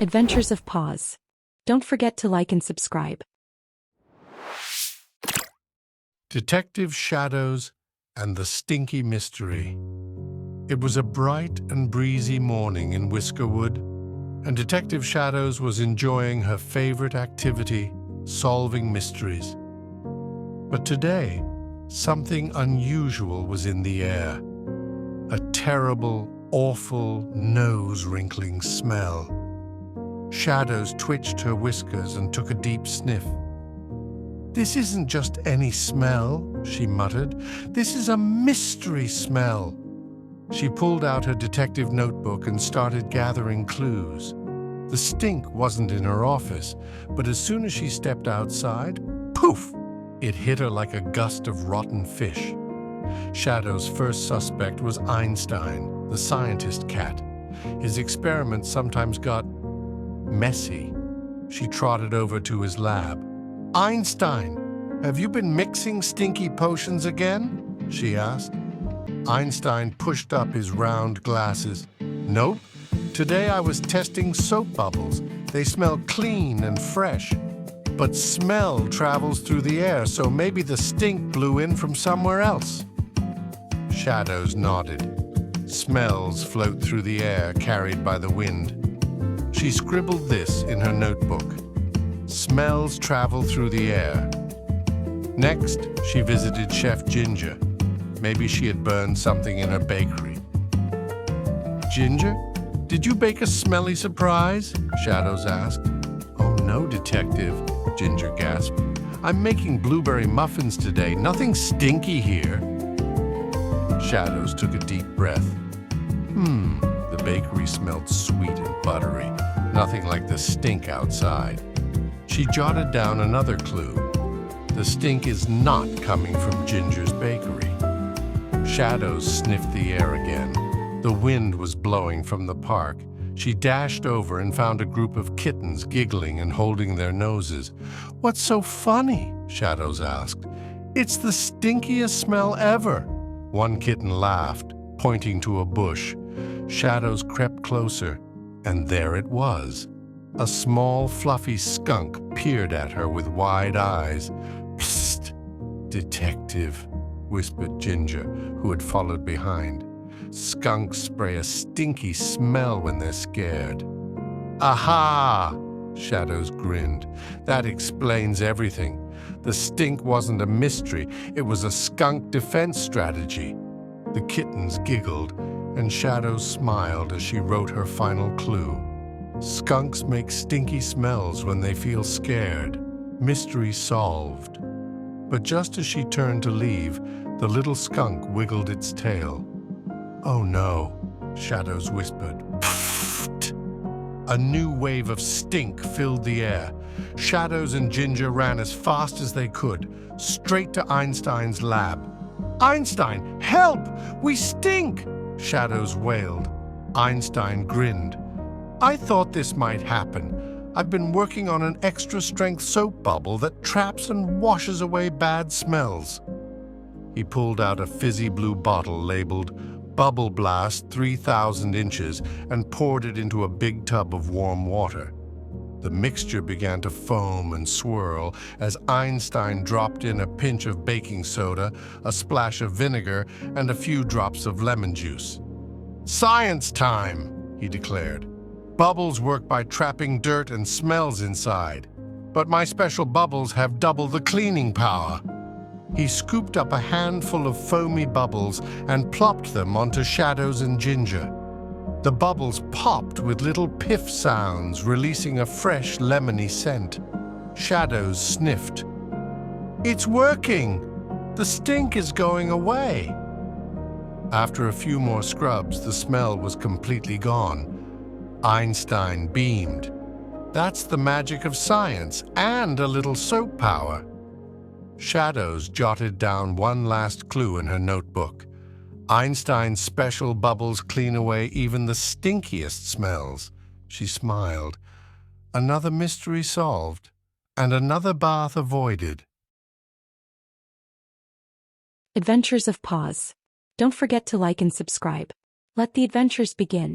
Adventures of Paws. Don't forget to like and subscribe. Detective Shadows and the Stinky Mystery. It was a bright and breezy morning in Whiskerwood, and Detective Shadows was enjoying her favorite activity, solving mysteries. But today, something unusual was in the air. A terrible, awful, nose-wrinkling smell. Shadows twitched her whiskers and took a deep sniff. "This isn't just any smell," she muttered. "This is a mystery smell." She pulled out her detective notebook and started gathering clues. The stink wasn't in her office, but as soon as she stepped outside, poof! It hit her like a gust of rotten fish. Shadow's first suspect was Einstein, the scientist cat. His experiments sometimes got messy. She trotted over to his lab. "Einstein, have you been mixing stinky potions again?" she asked. Einstein pushed up his round glasses. "Nope. Today I was testing soap bubbles. They smell clean and fresh. But smell travels through the air, so maybe the stink blew in from somewhere else." Shadows nodded. Smells float through the air, carried by the wind. She scribbled this in her notebook. Smells travel through the air. Next, she visited Chef Ginger. Maybe she had burned something in her bakery. "Ginger, did you bake a smelly surprise?" Shadows asked. "Oh no, Detective," Ginger gasped. "I'm making blueberry muffins today. Nothing stinky here." Shadows took a deep breath. The bakery smelled sweet and buttery, nothing like the stink outside. She jotted down another clue. The stink is not coming from Ginger's bakery. Shadows sniffed the air again. The wind was blowing from the park. She dashed over and found a group of kittens giggling and holding their noses. "What's so funny?" Shadows asked. "It's the stinkiest smell ever." One kitten laughed, pointing to a bush. Shadows crept closer, and there it was. A small, fluffy skunk peered at her with wide eyes. "Psst, Detective," whispered Ginger, who had followed behind. "Skunks spray a stinky smell when they're scared." "Aha!" Shadows grinned. "That explains everything. The stink wasn't a mystery, it was a skunk defense strategy." The kittens giggled, and Shadows smiled as she wrote her final clue. Skunks make stinky smells when they feel scared. Mystery solved. But just as she turned to leave, the little skunk wiggled its tail. "Oh no," Shadows whispered. Pfft! A new wave of stink filled the air. Shadows and Ginger ran as fast as they could, straight to Einstein's lab. "Einstein, help! We stink!" Shadows wailed. Einstein grinned. "I thought this might happen. I've been working on an extra-strength soap bubble that traps and washes away bad smells." He pulled out a fizzy blue bottle labeled Bubble Blast 3,000 inches and poured it into a big tub of warm water. The mixture began to foam and swirl as Einstein dropped in a pinch of baking soda, a splash of vinegar, and a few drops of lemon juice. "Science time," he declared. "Bubbles work by trapping dirt and smells inside. But my special bubbles have double the cleaning power." He scooped up a handful of foamy bubbles and plopped them onto Shadows and Ginger. The bubbles popped with little piff sounds, releasing a fresh, lemony scent. Shadows sniffed. "It's working! The stink is going away!" After a few more scrubs, the smell was completely gone. Einstein beamed. "That's the magic of science and a little soap power." Shadows jotted down one last clue in her notebook. Einstein's special bubbles clean away even the stinkiest smells. She smiled. Another mystery solved, and another bath avoided. Adventures of Paws. Don't forget to like and subscribe. Let the adventures begin.